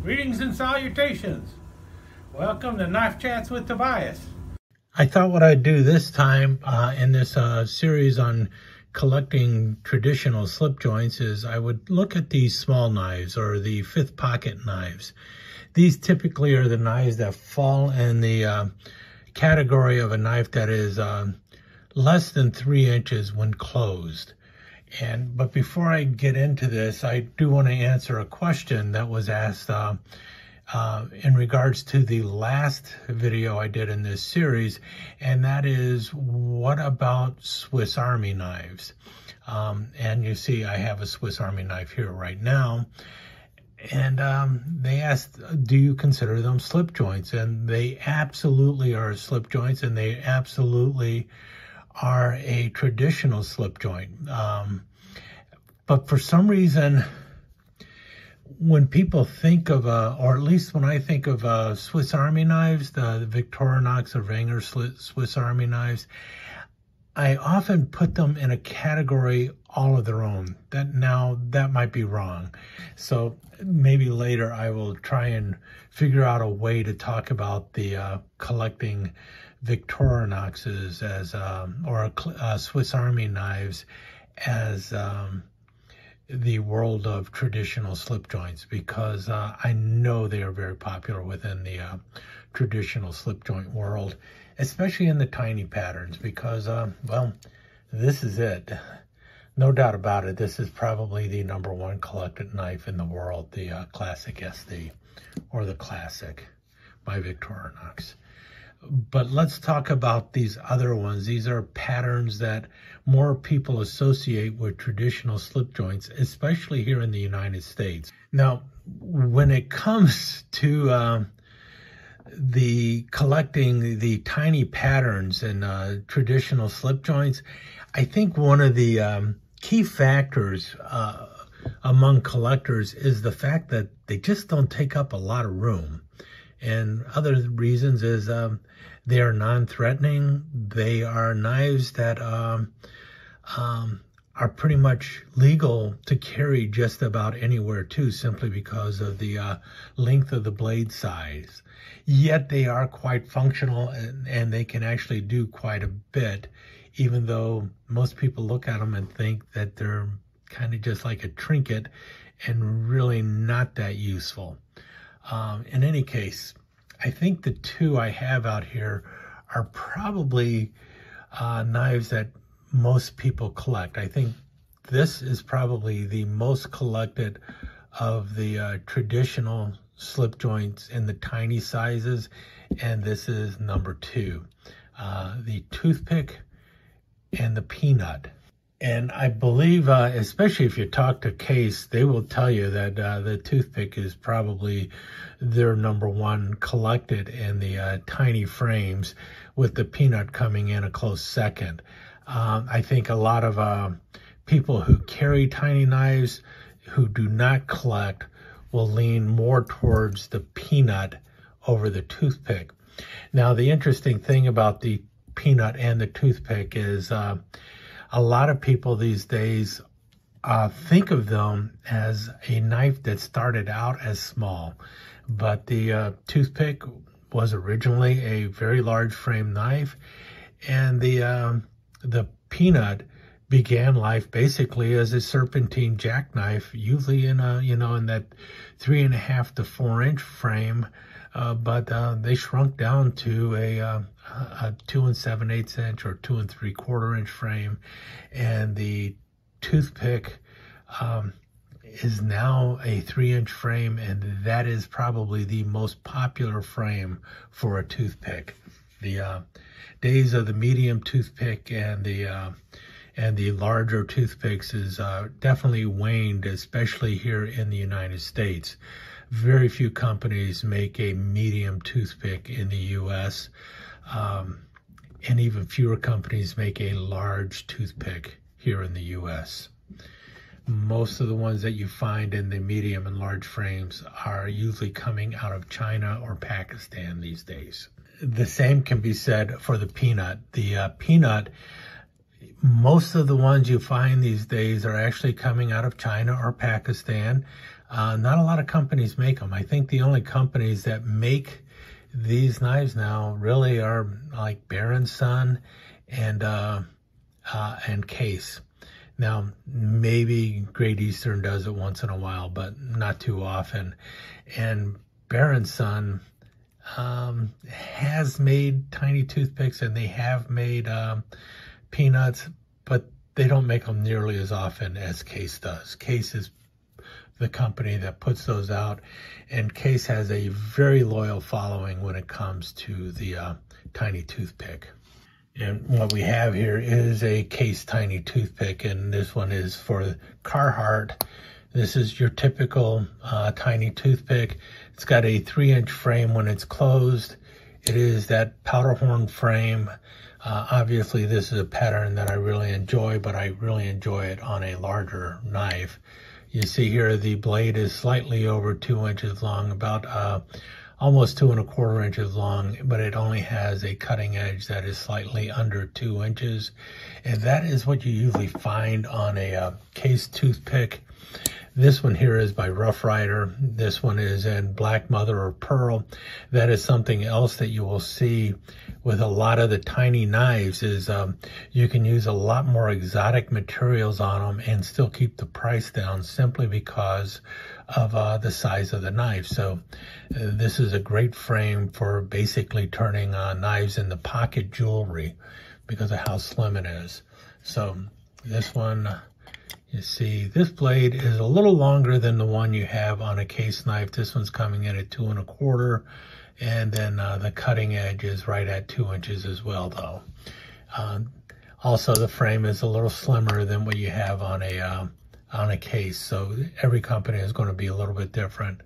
Greetings and salutations. Welcome to Knife Chats with Tobias. I thought what I'd do this time in this series on collecting traditional slip joints is I would look at these small knives, or the fifth pocket knives. These typically are the knives that fall in the category of a knife that is less than 3 inches when closed. But before I get into this, I do want to answer a question that was asked in regards to the last video I did in this series, and that is, what about Swiss Army knives? And you see I have a Swiss Army knife here right now, and they asked, do you consider them slip joints? And they absolutely are slip joints, and they absolutely are a traditional slip joint. But for some reason, when people think of, or at least when I think of Swiss Army knives, the Victorinox or Wenger Swiss Army knives, I often put them in a category all of their own. That might be wrong. So maybe later I will try and figure out a way to talk about the collecting Victorinoxes as, or Swiss Army knives as the world of traditional slip joints, because I know they are very popular within the traditional slip joint world, especially in the tiny patterns, because, well, this is it. No doubt about it, this is probably the #1 collected knife in the world, the Classic SD, or the Classic by Victorinox. But let's talk about these other ones. These are patterns that more people associate with traditional slip joints, especially here in the United States. Now, when it comes to the collecting the tiny patterns and traditional slip joints, I think one of the key factors among collectors is the fact that they just don't take up a lot of room. And other reasons is they are non-threatening. They are knives that are pretty much legal to carry just about anywhere too, simply because of the length of the blade size. Yet they are quite functional, and they can actually do quite a bit, even though most people look at them and think that they're kind of just like a trinket and really not that useful. In any case, I think the two I have out here are probably knives that most people collect. I think this is probably the most collected of the traditional slip joints in the tiny sizes, and this is #2, the toothpick and the peanut. And I believe, especially if you talk to Case, they will tell you that the toothpick is probably their #1 collected in the tiny frames, with the peanut coming in a close second. I think a lot of people who carry tiny knives who do not collect will lean more towards the peanut over the toothpick. Now, the interesting thing about the peanut and the toothpick is a lot of people these days think of them as a knife that started out as small, but the toothpick was originally a very large frame knife, and the peanut began life basically as a serpentine jackknife, usually in in that 3.5 to 4 inch frame, but they shrunk down to a 2 7/8 inch or 2 3/4 inch frame, and the toothpick is now a 3-inch frame, and that is probably the most popular frame for a toothpick. The days of the medium toothpick and the larger toothpicks is definitely waned, especially here in the United States. Very few companies make a medium toothpick in the U.S., and even fewer companies make a large toothpick here in the U.S. Most of the ones that you find in the medium and large frames are usually coming out of China or Pakistan these days. The same can be said for the peanut. The peanut Most of the ones you find these days are actually coming out of China or Pakistan. Not a lot of companies make them. I think the only companies that make these knives now really are like Bear & Son and Case. Now, maybe Great Eastern does it once in a while, but not too often. And Bear & Son has made tiny toothpicks, and they have made peanuts, but they don't make them nearly as often as Case does. Case is the company that puts those out, and Case has a very loyal following when it comes to the tiny toothpick. And what we have here is a Case tiny toothpick, and this one is for Carhartt. This is your typical tiny toothpick. It's got a 3-inch frame when it's closed. It is that powder horn frame. Obviously, this is a pattern that I really enjoy, but I really enjoy it on a larger knife. You see here the blade is slightly over 2 inches long, about almost 2 1/4 inches long, but it only has a cutting edge that is slightly under 2 inches. And that is what you usually find on a Case toothpick. This one here is by Rough Rider. This one is in Black Mother or Pearl. That is something else that you will see with a lot of the tiny knives is you can use a lot more exotic materials on them and still keep the price down simply because of the size of the knife. So this is a great frame for basically turning knives into pocket jewelry because of how slim it is. So this one, you see, this blade is a little longer than the one you have on a Case knife. This one's coming in at 2 1/4, and then the cutting edge is right at 2 inches as well, though. Also, the frame is a little slimmer than what you have on a Case, so every company is going to be a little bit different.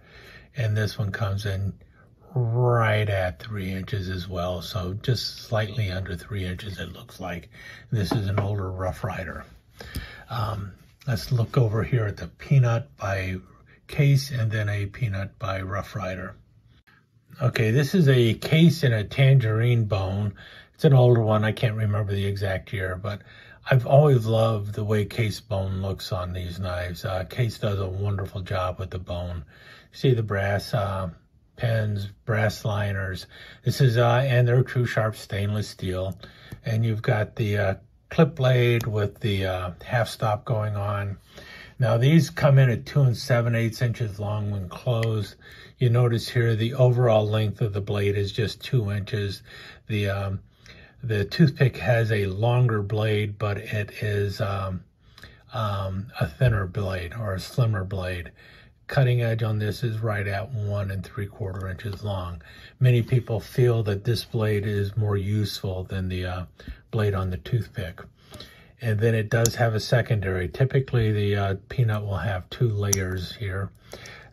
And this one comes in right at 3 inches as well, so just slightly under 3 inches it looks like. This is an older Rough Rider. Let's look over here at the Peanut by Case and then a Peanut by Rough Rider. Okay, this is a Case in a tangerine bone. It's an older one. I can't remember the exact year, but I've always loved the way Case bone looks on these knives. Case does a wonderful job with the bone. See the brass pens, brass liners. This is, and they're true sharp stainless steel. And you've got the clip blade with the half stop going on. Now these come in at 2 7/8 inches long when closed. You notice here the overall length of the blade is just 2 inches. The toothpick has a longer blade, but it is a thinner blade or a slimmer blade. Cutting edge on this is right at 1 3/4 inches long. Many people feel that this blade is more useful than the blade on the toothpick. And then it does have a secondary. Typically the Peanut will have 2 layers here.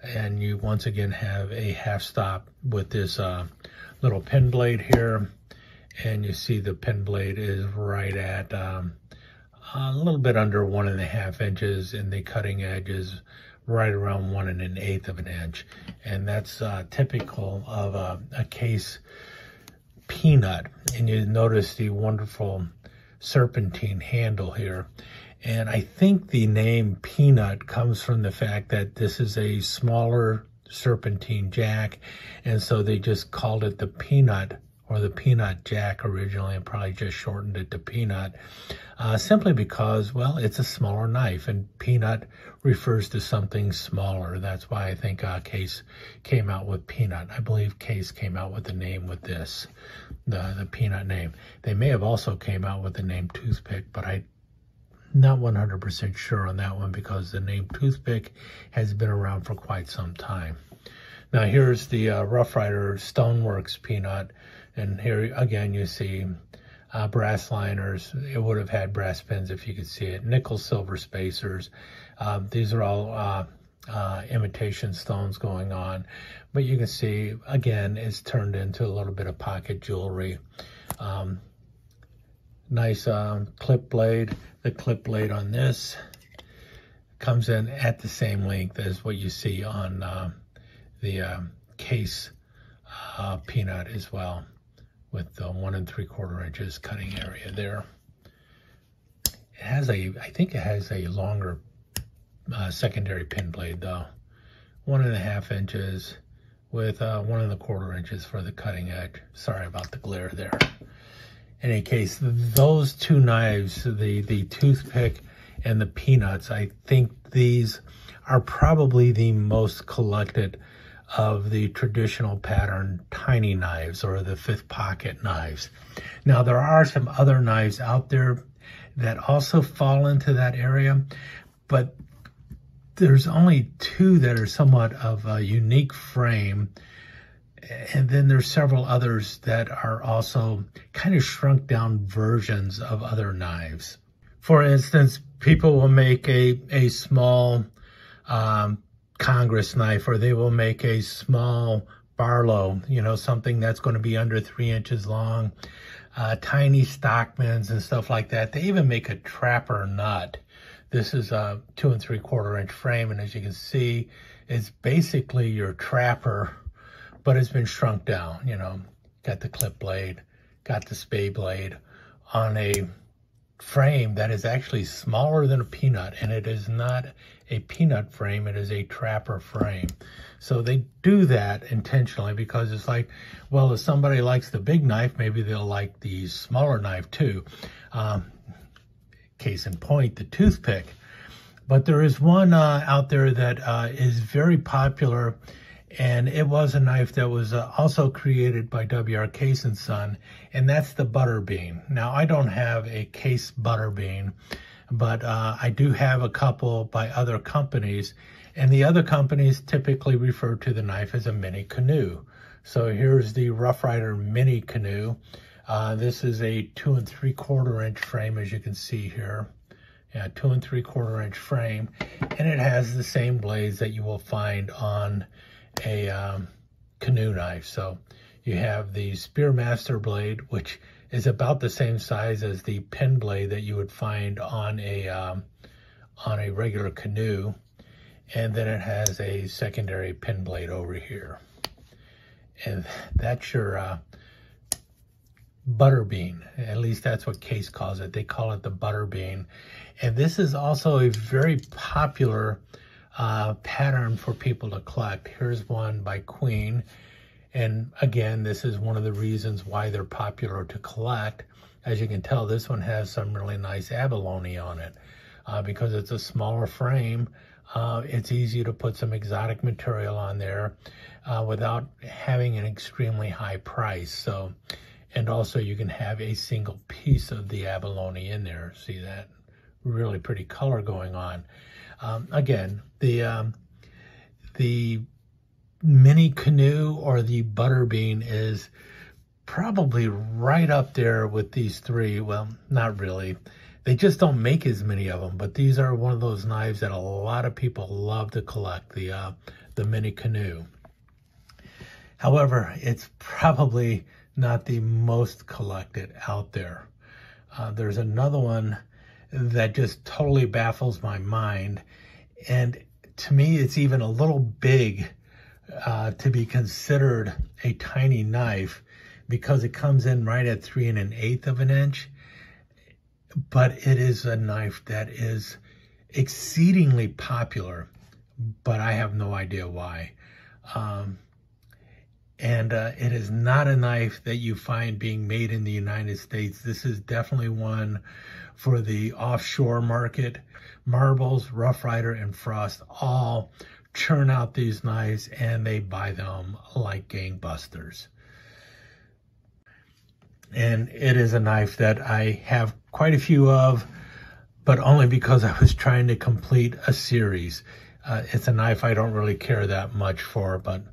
And you once again have a half stop with this little pin blade here. And you see the pin blade is right at a little bit under 1 1/2 inches, and the cutting edge is right around 1 1/8 of an inch. And that's typical of a Case Peanut. And you notice the wonderful serpentine handle here. And I think the name Peanut comes from the fact that this is a smaller serpentine jack, and so they just called it the Peanut or the Peanut Jack originally, and probably just shortened it to Peanut, simply because, well, it's a smaller knife, and Peanut refers to something smaller. That's why I think Case came out with Peanut. I believe Case came out with the name with this, the Peanut name. They may have also came out with the name Toothpick, but I'm not 100% sure on that one because the name Toothpick has been around for quite some time. Now here's the Rough Rider Stoneworks Peanut. And here again you see brass liners. It would have had brass pins if you could see it. Nickel silver spacers. These are all imitation stones going on. But you can see, again, it's turned into a little bit of pocket jewelry. Nice clip blade. The clip blade on this comes in at the same length as what you see on the Case Peanut as well, with the 1 3/4 inches cutting area there. I think it has a longer secondary pin blade though. 1.5 inches with 1.25 inches for the cutting edge. Sorry about the glare there. In any case, those two knives, the toothpick and the peanuts, I think these are probably the most collected of the traditional pattern tiny knives or the fifth pocket knives. Now, there are some other knives out there that also fall into that area, but there's only two that are somewhat of a unique frame. And then there's several others that are also kind of shrunk down versions of other knives. For instance, people will make a small Congress knife, or they will make a small Barlow, you know, something that's going to be under 3 inches long, tiny Stockmans and stuff like that. They even make a trapper nut. This is a 2 3/4 inch frame, and as you can see, it's basically your trapper, but it's been shrunk down. You know, got the clip blade, got the spade blade on a frame that is actually smaller than a peanut, and it is not a peanut frame, it is a trapper frame. So they do that intentionally because it's like, well, if somebody likes the big knife, maybe they'll like the smaller knife too. Case in point, the toothpick. But there is one out there that is very popular, and it was a knife that was also created by W.R. Case & Son, and that's the Butterbean. Now, I don't have a Case Butterbean, but I do have a couple by other companies, and the other companies typically refer to the knife as a mini canoe. So here's the Rough Rider mini canoe. This is a 2 3/4 inch frame, as you can see here. Yeah, 2 3/4 inch frame, and it has the same blades that you will find on a canoe knife. So you have the Spearmaster blade, which is about the same size as the pen blade that you would find on a regular canoe, and then it has a secondary pen blade over here, and that's your Butterbean. At least that's what Case calls it. They call it the Butterbean, and this is also a very popular pattern for people to collect. Here's one by Queen, and again, this is one of the reasons why they're popular to collect. As you can tell, this one has some really nice abalone on it. Because it's a smaller frame, it's easy to put some exotic material on there without having an extremely high price. So, and also you can have a single piece of the abalone in there. See that? Really pretty color going on. Again, the mini canoe or the Butterbean is probably right up there with these three. Well, not really. They just don't make as many of them, but these are one of those knives that a lot of people love to collect, the mini canoe. However, it's probably not the most collected out there. There's another one that just totally baffles my mind, and to me it's even a little big to be considered a tiny knife, because it comes in right at 3 1/8 of an inch. But it is a knife that is exceedingly popular, but I have no idea why. It is not a knife that you find being made in the United States. This is definitely one for the offshore market. Marbles, Rough Rider, and Frost all churn out these knives, and they buy them like gangbusters. And it is a knife that I have quite a few of, but only because I was trying to complete a series. It's a knife I don't really care that much for, but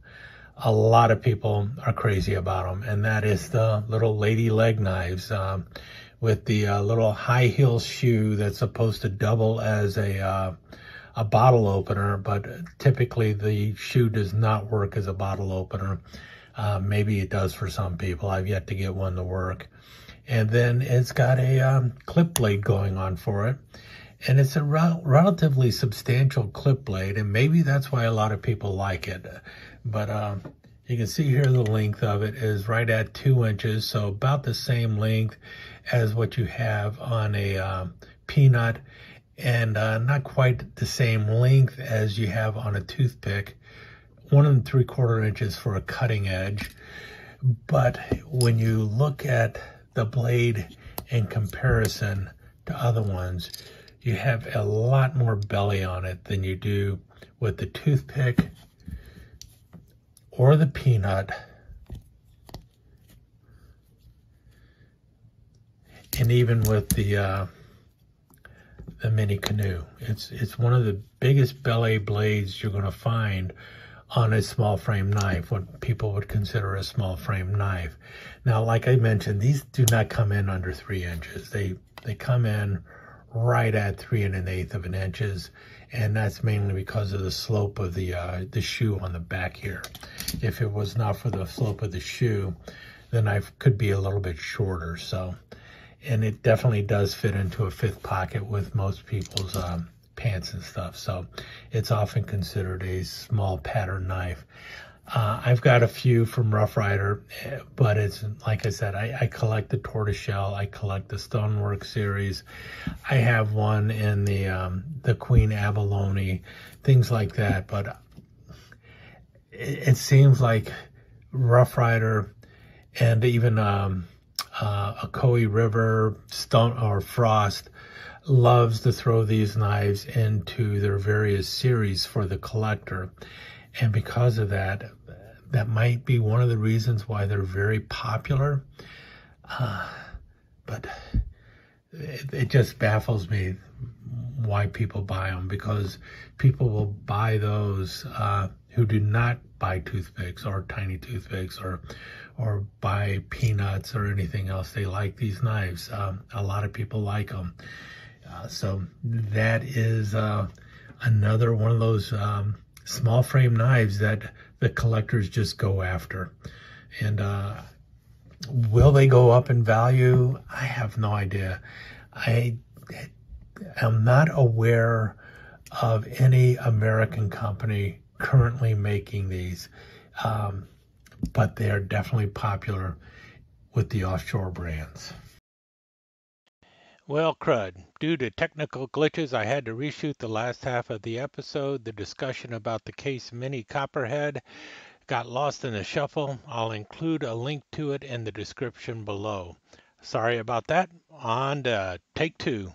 a lot of people are crazy about them, and that is the little lady leg knives with the little high heel shoe that's supposed to double as a bottle opener, but typically the shoe does not work as a bottle opener. Maybe it does for some people. I've yet to get one to work. And then it's got a clip blade going on for it. And it's a relatively substantial clip blade, and maybe that's why a lot of people like it. But you can see here the length of it is right at 2 inches, so about the same length as what you have on a peanut, and not quite the same length as you have on a toothpick. 1 3/4 inches for a cutting edge. But when you look at the blade in comparison to other ones, you have a lot more belly on it than you do with the toothpick or the peanut, and even with the mini canoe. It's one of the biggest belly blades you're going to find on a small frame knife, what people would consider a small frame knife. Now, like I mentioned, these do not come in under 3 inches. They come in right at 3 1/8 inches, and that's mainly because of the slope of the shoe on the back here. If it was not for the slope of the shoe, the knife could be a little bit shorter. So, and it definitely does fit into a 5th pocket with most people's pants and stuff. So it's often considered a small pattern knife. I've got a few from Rough Rider, but it's like I said, I collect the tortoiseshell, I collect the stonework series. I have one in the Queen Abalone, things like that. But it seems like Rough Rider and even a Ocoee River, Stone or Frost loves to throw these knives into their various series for the collector. And because of that, that might be one of the reasons why they're very popular. But it just baffles me why people buy them, because people will buy those who do not buy toothpicks or tiny toothpicks or buy peanuts or anything else. They like these knives. A lot of people like them. So that is another one of those small frame knives that the collectors just go after. And will they go up in value? I have no idea. I am not aware of any American company currently making these, but they are definitely popular with the offshore brands. Well, crud. Due to technical glitches, I had to reshoot the last half of the episode. The discussion about the Case Mini Copperhead got lost in the shuffle. I'll include a link to it in the description below. Sorry about that. On to take 2.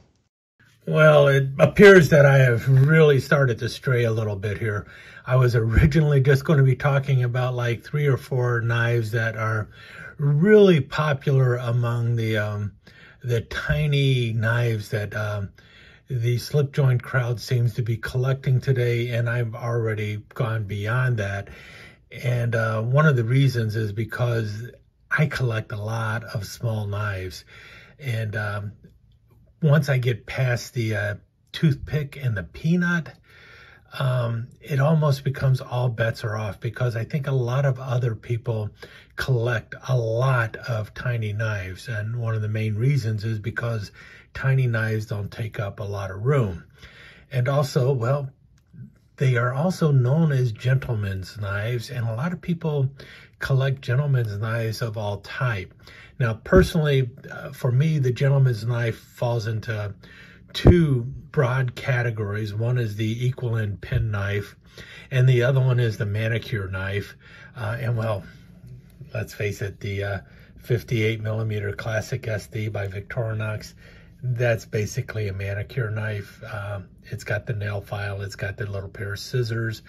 Well, it appears that I have really started to stray a little bit here. I was originally just going to be talking about like 3 or 4 knives that are really popular among the tiny knives that the slip joint crowd seems to be collecting today, and I've already gone beyond that. And one of the reasons is because I collect a lot of small knives, and once I get past the toothpick and the peanut, it almost becomes all bets are off, because I think a lot of other people collect a lot of tiny knives. And one of the main reasons is because tiny knives don't take up a lot of room. And also, well, they are also known as gentlemen's knives, and a lot of people collect gentlemen's knives of all type. Now, personally, for me, the gentleman's knife falls into 2 broad categories. One is the equal end penknife, and the other one is the manicure knife. And well, let's face it, the 58mm Classic SD by Victorinox, that's basically a manicure knife. It's got the nail file, it's got the little pair of scissors,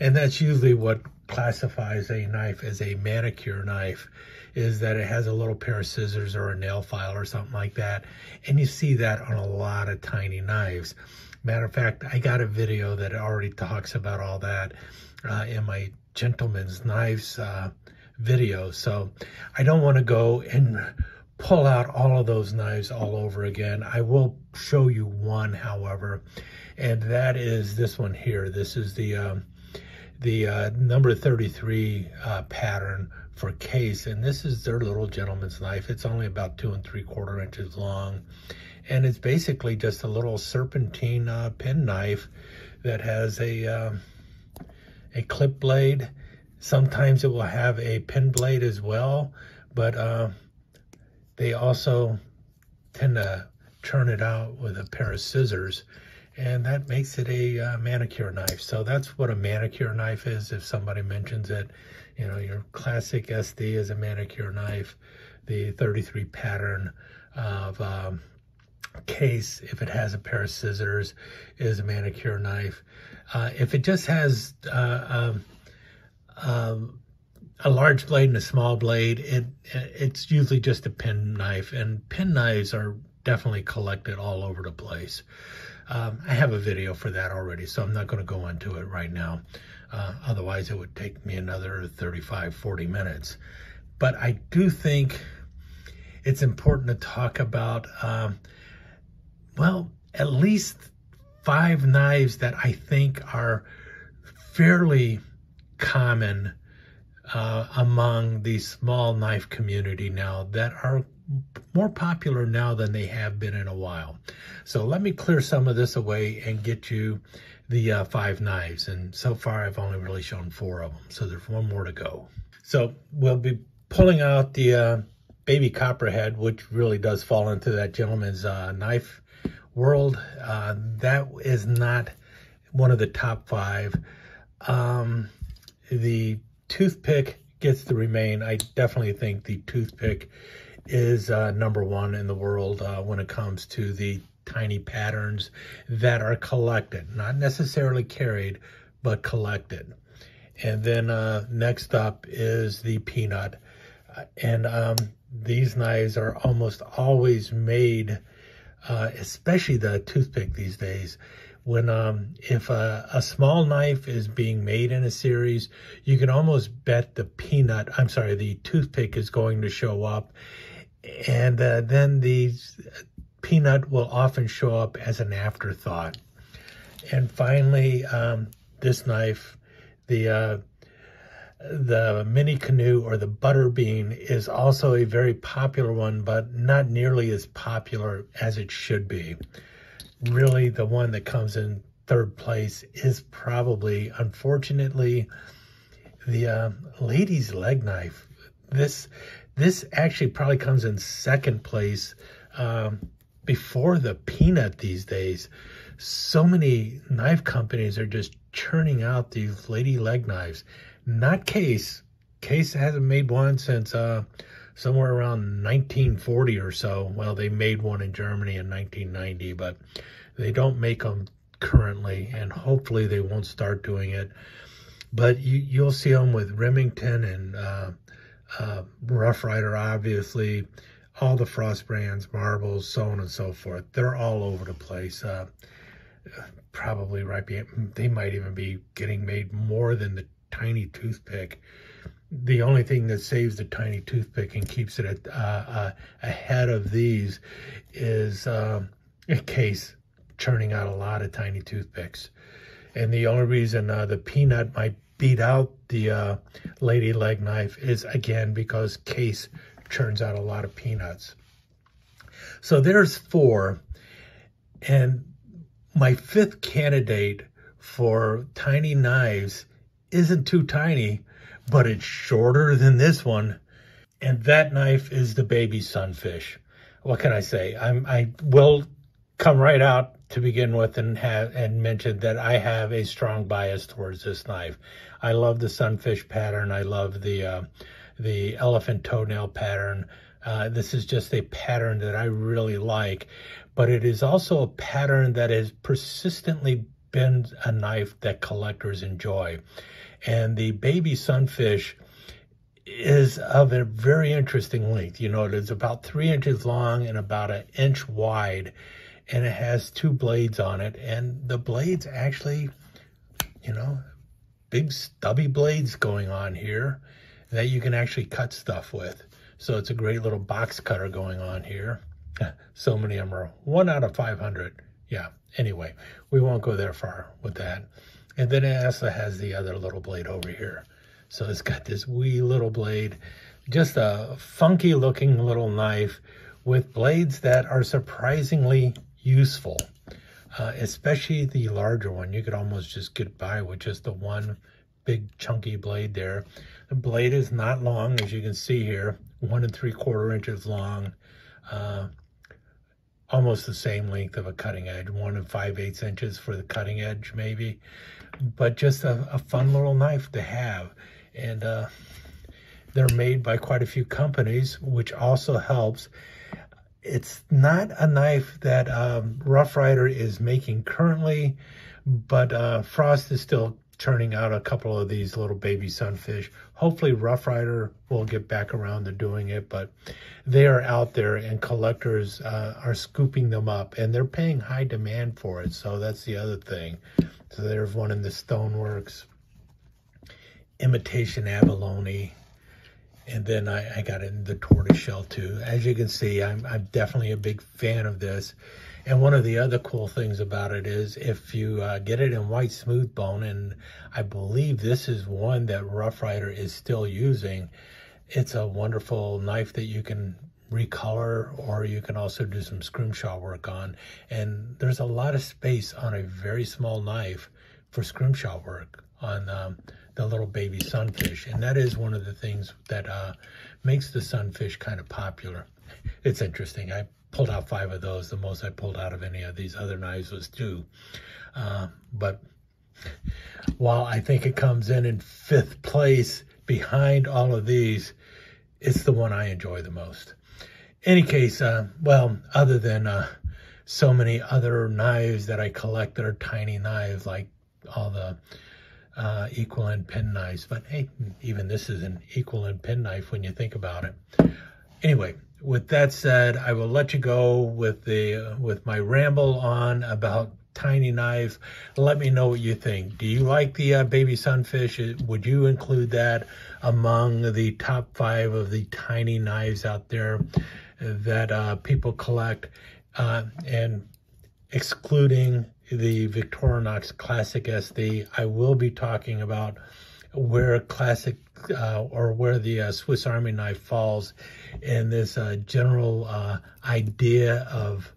and that's usually what classifies a knife as a manicure knife, is that it has a little pair of scissors or a nail file or something like that. And you see that on a lot of tiny knives. Matter of fact, I got a video that already talks about all that in my gentleman's knives video. So I don't want to go and pull out all of those knives all over again. I will show you one, however, and that is this one here. This is the number 33 pattern for Case, and this is their little gentleman's knife. It's only about 2 3/4 inches long, and it's basically just a little serpentine pen knife that has a clip blade. Sometimes it will have a pen blade as well, but they also tend to churn it out with a pair of scissors, and that makes it a manicure knife. So that's what a manicure knife is, if somebody mentions it. You know, your classic SD is a manicure knife. The 33 pattern of case, if it has a pair of scissors, is a manicure knife. If it just has a large blade and a small blade, it's usually just a pen knife, and pen knives are definitely collected all over the place. I have a video for that already, so I'm not going to go into it right now. Otherwise, it would take me another 35-40 minutes. But I do think it's important to talk about, well, at least 5 knives that I think are fairly common among the small knife community now, that are more popular now than they have been in a while. So let me clear some of this away and get you the 5 knives. And so far I've only really shown 4 of them, so there's 1 more to go. So we'll be pulling out the baby copperhead, which really does fall into that gentleman's knife world. That is not one of the top 5. The toothpick gets to remain. I definitely think the toothpick is number 1 in the world when it comes to the tiny patterns that are collected, not necessarily carried, but collected. And then next up is the peanut. And these knives are almost always made, especially the toothpick these days, when if a small knife is being made in a series, you can almost bet the toothpick is going to show up, and then the peanut will often show up as an afterthought. And finally, this knife, the mini canoe, or the butter bean, is also a very popular one, but not nearly as popular as it should be. Really, the one that comes in 3rd place is probably, unfortunately, the lady's leg knife. This actually probably comes in 2nd place before the peanut these days. So many knife companies are just churning out these lady leg knives. Not Case. Case hasn't made one since somewhere around 1940 or so. Well, they made one in Germany in 1990, but they don't make them currently, and hopefully they won't start doing it. But you'll see them with Remington and Rough Rider, obviously, all the Frost brands, Marbles, so on and so forth. They're all over the place. Probably right behind, they might even be getting made more than the tiny toothpick. The only thing that saves the tiny toothpick and keeps it ahead of these is a Case churning out a lot of tiny toothpicks. And the only reason the peanut might beat out the lady leg knife is, again, because Case churns out a lot of peanuts. So there's 4. And my 5th candidate for tiny knives isn't too tiny, but it's shorter than this one. And that knife is the baby sunfish. What can I say? I will come right out to begin with and mention that I have a strong bias towards this knife. I love the sunfish pattern. I love the elephant toenail pattern. This is just a pattern that I really like, but it is also a pattern that has persistently been a knife that collectors enjoy. And the baby sunfish is of a very interesting length. You know, it is about 3 inches long and about 1 inch wide, and it has 2 blades on it. And the blades actually, you know, big stubby blades going on here that you can actually cut stuff with. So it's a great little box cutter going on here. So many of them are 1 out of 500. Yeah, anyway, we won't go there far with that. And then it also has the other little blade over here. So it's got this wee little blade, just a funky looking little knife with blades that are surprisingly useful, especially the larger one. You could almost just get by with just the one big chunky blade there. The blade is not long, as you can see here, 1 3/4 inches long. almost the same length of a cutting edge, 1 5/8 inches for the cutting edge maybe, but just a fun little knife to have. And they're made by quite a few companies, which also helps. It's not a knife that Rough Rider is making currently, but Frost is still churning out a couple of these little baby sunfish. Hopefully Rough Rider will get back around to doing it, but they are out there and collectors are scooping them up, and they're paying high demand for it. So that's the other thing. So there's one in the Stoneworks, imitation abalone, and then I got it in the tortoiseshell too. As you can see, I'm definitely a big fan of this. And one of the other cool things about it is if you get it in white smooth bone, and I believe this is one that Rough Rider is still using, it's a wonderful knife that you can recolor, or you can also do some scrimshaw work on. And there's a lot of space on a very small knife for scrimshaw work on the little baby sunfish. And that is one of the things that makes the sunfish kind of popular. It's interesting. I pulled out 5 of those. The most I pulled out of any of these other knives was 2. But while I think it comes in 5th place behind all of these, it's the one I enjoy the most. Any case, well, other than so many other knives that I collect that are tiny knives, like all the equal end penknives. But hey, even this is an equal end penknife when you think about it. Anyway, with that said, I will let you go with my ramble on about tiny knives. Let me know what you think. Do you like the baby sunfish? Would you include that among the top 5 of the tiny knives out there that people collect, and excluding the Victorinox Classic SD? I will be talking about where classic or where the Swiss Army knife falls in this general idea of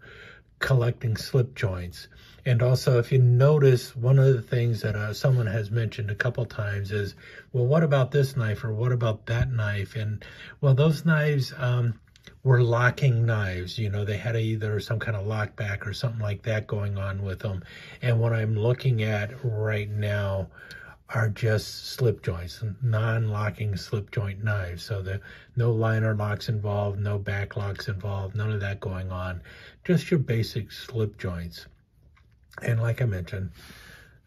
collecting slip joints. And also, if you notice, one of the things that someone has mentioned a couple times is, well, what about this knife, or what about that knife? And well, those knives were locking knives. You know, they had either some kind of lock back or something like that going on with them. And what I'm looking at right now are just slip joints, non-locking slip joint knives. So no liner locks involved, no back locks involved, none of that going on. Just your basic slip joints. And like I mentioned,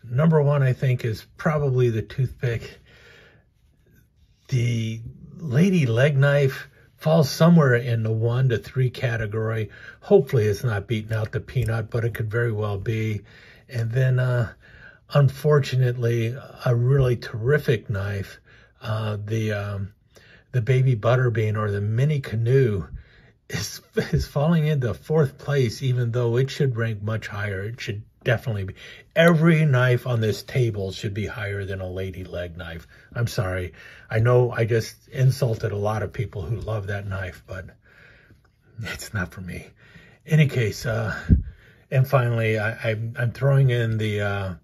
number 1, I think, is probably the toothpick. The lady leg knife falls somewhere in the 1 to 3 category. Hopefully it's not beating out the peanut, but it could very well be. And then unfortunately, a really terrific knife, the baby butterbean, or the mini canoe, is falling into 4th place, even though it should rank much higher. It should definitely be. Every knife on this table should be higher than a lady leg knife. I'm sorry. I know I just insulted a lot of people who love that knife, but it's not for me. Any case, and finally, I'm throwing in the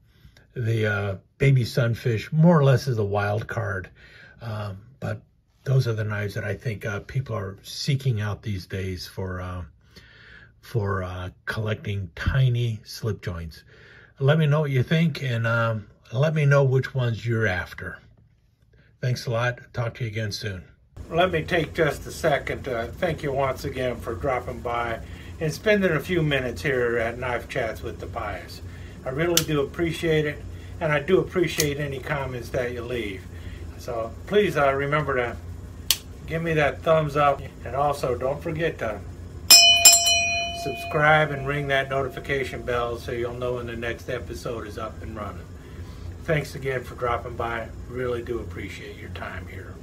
baby sunfish more or less as a wild card. But those are the knives that I think people are seeking out these days for collecting tiny slip joints. Let me know what you think, and let me know which ones you're after. Thanks a lot. Talk to you again soon. Let me take just a second to thank you once again for dropping by and spending a few minutes here at Knife Chats with the Pious. I really do appreciate it, and I do appreciate any comments that you leave. So please remember to give me that thumbs up, and also don't forget to subscribe and ring that notification bell so you'll know when the next episode is up and running. Thanks again for dropping by. Really do appreciate your time here.